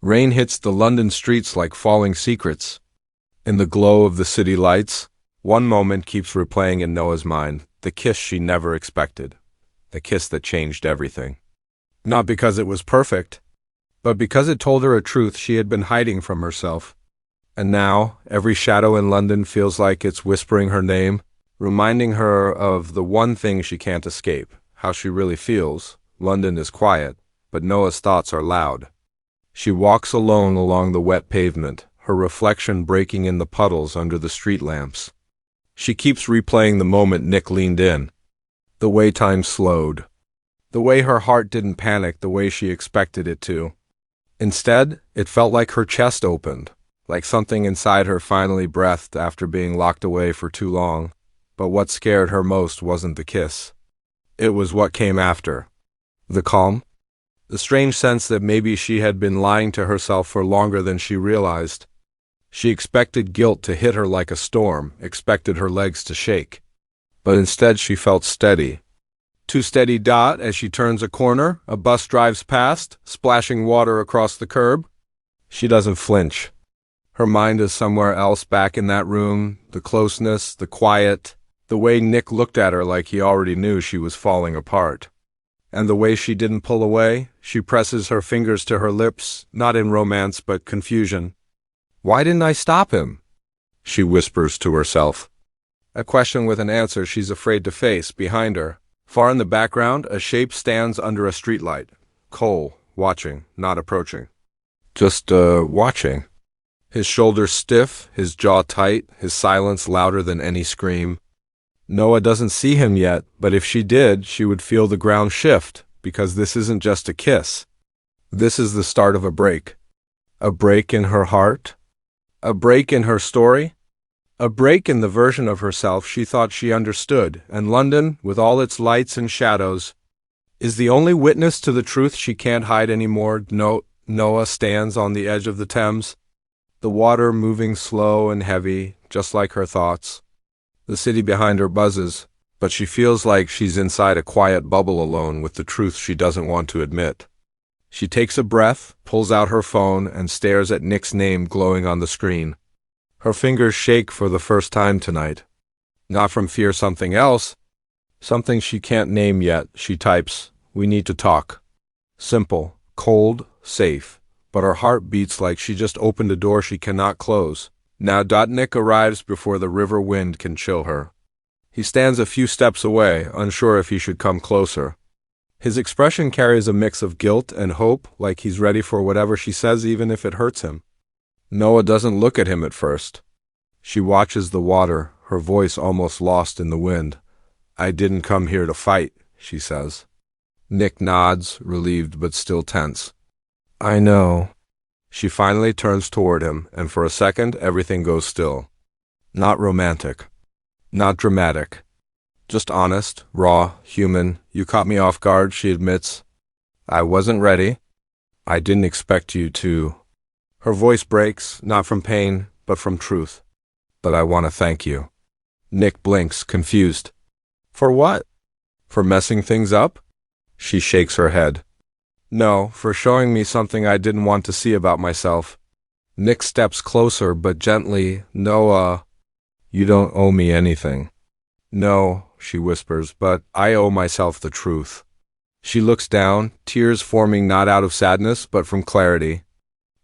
Rain hits the London streets like falling secrets. In the glow of the city lights, one moment keeps replaying in Noah's mind, the kiss she never expected, the kiss that changed everything. Not because it was perfect, but because it told her a truth she had been hiding from herself. And now, every shadow in London feels like it's whispering her name, reminding her of the one thing she can't escape, how she really feels. London is quiet, but Noah's thoughts are loud. She walks alone along the wet pavement, her reflection breaking in the puddles under the street lamps. She keeps replaying the moment Nick leaned in, the way time slowed, the way her heart didn't panic the way she expected it to. Instead, it felt like her chest opened, like something inside her finally breathed after being locked away for too long. But what scared her most wasn't the kiss. It was what came after. The calm. The strange sense that maybe she had been lying to herself for longer than she realized. She expected guilt to hit her like a storm, expected her legs to shake. But instead she felt steady. Too steady. As she turns a corner, a bus drives past, splashing water across the curb. She doesn't flinch. Her mind is somewhere else, back in that room, the closeness, the quiet, the way Nick looked at her like he already knew she was falling apart. And the way she didn't pull away, she presses her fingers to her lips, not in romance but confusion. Why didn't I stop him? She whispers to herself. A question with an answer she's afraid to face. Behind her, far in the background, a shape stands under a streetlight. Cole, watching, not approaching. Just, watching. His shoulders stiff, his jaw tight, his silence louder than any scream. Noah doesn't see him yet, but if she did, she would feel the ground shift, because this isn't just a kiss. This is the start of a break. A break in her heart. A break in her story. A break in the version of herself she thought she understood, and London, with all its lights and shadows, is the only witness to the truth she can't hide anymore. Noah stands on the edge of the Thames, the water moving slow and heavy, just like her thoughts. The city behind her buzzes, but she feels like she's inside a quiet bubble alone with the truth she doesn't want to admit. She takes a breath, pulls out her phone, and stares at Nick's name glowing on the screen. Her fingers shake for the first time tonight. Not from fear, something else. Something she can't name yet. She types, "We need to talk." Simple, cold, safe. But her heart beats like she just opened a door she cannot close. Now Nick arrives before the river wind can chill her. He stands a few steps away, unsure if he should come closer. His expression carries a mix of guilt and hope, like he's ready for whatever she says even if it hurts him. Noah doesn't look at him at first. She watches the water, her voice almost lost in the wind. "I didn't come here to fight," she says. Nick nods, relieved but still tense. "I know." She finally turns toward him, and for a second everything goes still. Not romantic. Not dramatic. Just honest, raw, human. "You caught me off guard," she admits. "I wasn't ready. I didn't expect you to." Her voice breaks, not from pain, but from truth. "But I want to thank you." Nick blinks, confused. "For what? For messing things up?" She shakes her head. "No, for showing me something I didn't want to see about myself." Nick steps closer, but gently. "Noah, you don't owe me anything." "No," she whispers, "but I owe myself the truth." She looks down, tears forming not out of sadness, but from clarity.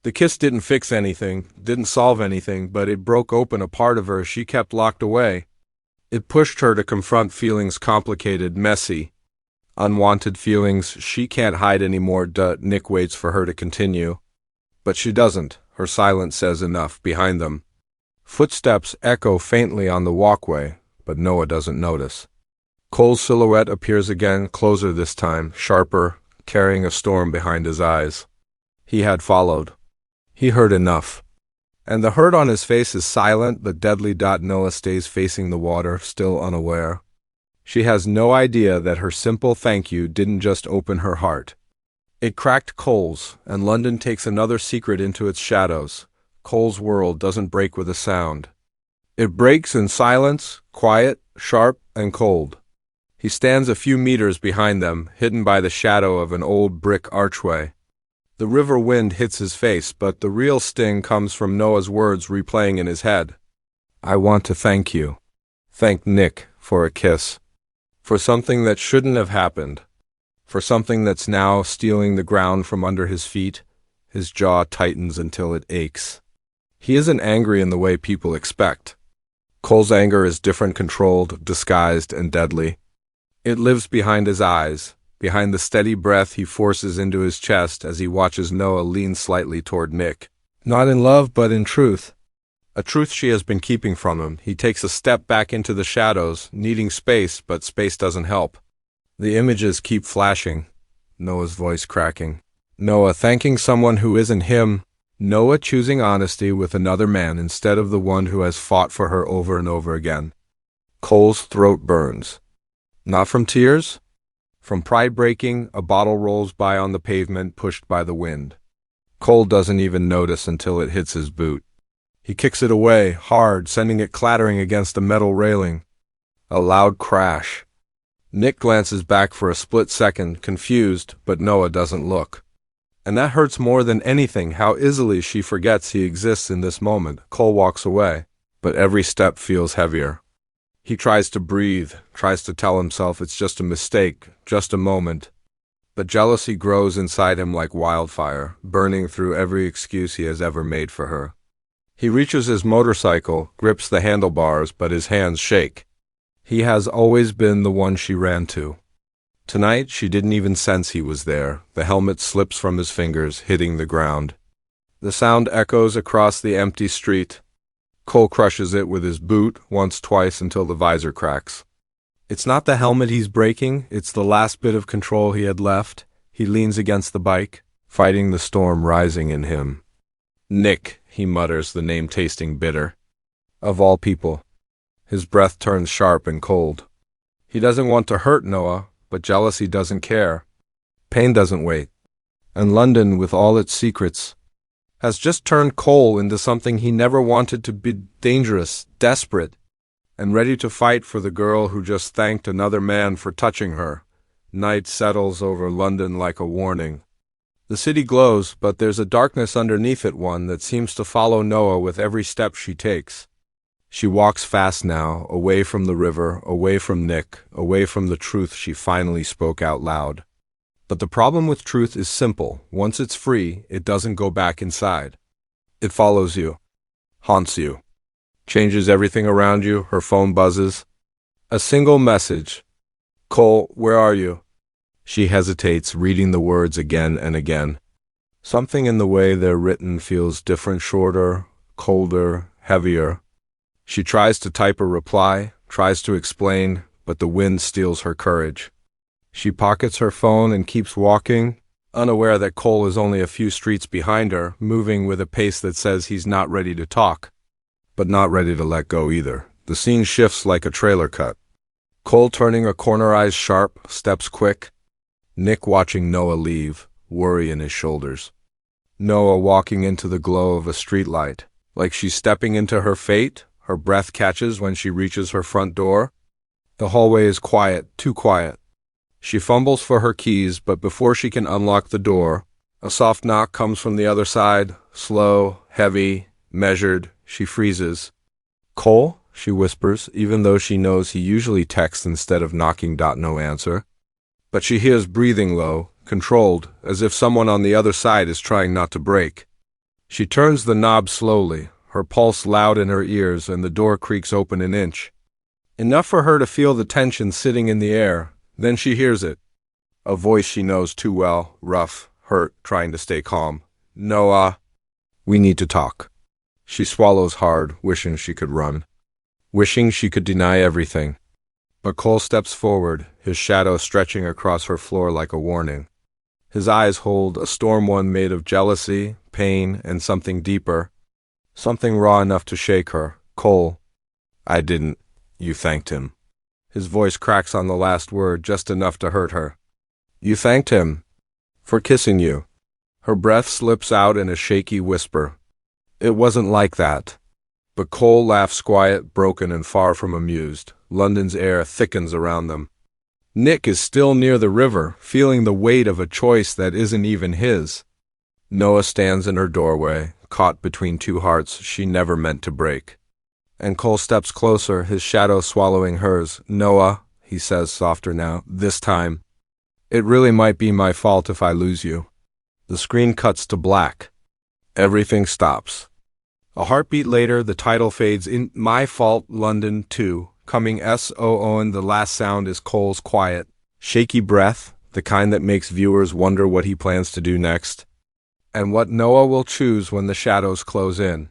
The kiss didn't fix anything, didn't solve anything, but it broke open a part of her she kept locked away. It pushed her to confront feelings complicated, messy, unwanted feelings she can't hide anymore. Nick waits for her to continue. But she doesn't. Her silence says enough. Behind them, footsteps echo faintly on the walkway, but Noah doesn't notice. Cole's silhouette appears again, closer this time, sharper, carrying a storm behind his eyes. He had followed. He heard enough. And the hurt on his face is silent, but deadly. Noah stays facing the water, still unaware. She has no idea that her simple thank you didn't just open her heart. It cracked Cole's, and London takes another secret into its shadows. Cole's world doesn't break with a sound. It breaks in silence, quiet, sharp, and cold. He stands a few meters behind them, hidden by the shadow of an old brick archway. The river wind hits his face, but the real sting comes from Noah's words replaying in his head. I want to thank you. Thank Nick for a kiss. For something that shouldn't have happened. For something that's now stealing the ground from under his feet. His jaw tightens until it aches. He isn't angry in the way people expect. Cole's anger is different, controlled, disguised, and deadly. It lives behind his eyes, behind the steady breath he forces into his chest as he watches Noah lean slightly toward Nick. Not in love, but in truth. A truth she has been keeping from him. He takes a step back into the shadows, needing space, but space doesn't help. The images keep flashing, Noah's voice cracking. Noah thanking someone who isn't him. Noah choosing honesty with another man instead of the one who has fought for her over and over again. Cole's throat burns. Not from tears? From pride breaking, a bottle rolls by on the pavement, pushed by the wind. Cole doesn't even notice until it hits his boot. He kicks it away, hard, sending it clattering against a metal railing. A loud crash. Nick glances back for a split second, confused, but Noah doesn't look. And that hurts more than anything, how easily she forgets he exists in this moment. Cole walks away, but every step feels heavier. He tries to breathe, tries to tell himself it's just a mistake, just a moment. But jealousy grows inside him like wildfire, burning through every excuse he has ever made for her. He reaches his motorcycle, grips the handlebars, but his hands shake. He has always been the one she ran to. Tonight, she didn't even sense he was there. The helmet slips from his fingers, hitting the ground. The sound echoes across the empty street. Cole crushes it with his boot, once, twice, until the visor cracks. It's not the helmet he's breaking, it's the last bit of control he had left. He leans against the bike, fighting the storm rising in him. Nick, he mutters, the name tasting bitter. Of all people. His breath turns sharp and cold. He doesn't want to hurt Noah, but jealousy doesn't care. Pain doesn't wait. And London, with all its secrets, has just turned Cole into something he never wanted to be: dangerous, desperate, and ready to fight for the girl who just thanked another man for touching her. Night settles over London like a warning. The city glows, but there's a darkness underneath it, one that seems to follow Noah with every step she takes. She walks fast now, away from the river, away from Nick, away from the truth she finally spoke out loud. But the problem with truth is simple. Once it's free, it doesn't go back inside. It follows you, haunts you, changes everything around you. Her phone buzzes. A single message. Cole, where are you? She hesitates, reading the words again and again. Something in the way they're written feels different, shorter, colder, heavier. She tries to type a reply, tries to explain, but the wind steals her courage. She pockets her phone and keeps walking, unaware that Cole is only a few streets behind her, moving with a pace that says he's not ready to talk, but not ready to let go either. The scene shifts like a trailer cut. Cole turning a corner, eyes sharp, steps quick. Nick watching Noah leave, worry in his shoulders. Noah walking into the glow of a streetlight, like she's stepping into her fate. Her breath catches when she reaches her front door. The hallway is quiet, too quiet. She fumbles for her keys, but before she can unlock the door, a soft knock comes from the other side, slow, heavy, measured. She freezes. Cole, she whispers, even though she knows he usually texts instead of knocking. No answer. But she hears breathing low, controlled, as if someone on the other side is trying not to break. She turns the knob slowly, her pulse loud in her ears, and the door creaks open an inch. Enough for her to feel the tension sitting in the air. Then she hears it. A voice she knows too well, rough, hurt, trying to stay calm. Noah, we need to talk. She swallows hard, wishing she could run. Wishing she could deny everything. But Cole steps forward, his shadow stretching across her floor like a warning. His eyes hold a storm, one made of jealousy, pain, and something deeper. Something raw enough to shake her. Cole, I didn't. You thanked him. His voice cracks on the last word, just enough to hurt her. You thanked him for kissing you. Her breath slips out in a shaky whisper. It wasn't like that. But Cole laughs quiet, broken, and far from amused. London's air thickens around them. Nick is still near the river, feeling the weight of a choice that isn't even his. Noah stands in her doorway, caught between two hearts she never meant to break. And Cole steps closer, his shadow swallowing hers. "Noah," he says softer now, "this time. It really might be my fault if I lose you." The screen cuts to black. Everything stops. A heartbeat later, the title fades in. My Fault, London 2. Coming SOON, the last sound is Cole's quiet, shaky breath, the kind that makes viewers wonder what he plans to do next, and what Noah will choose when the shadows close in.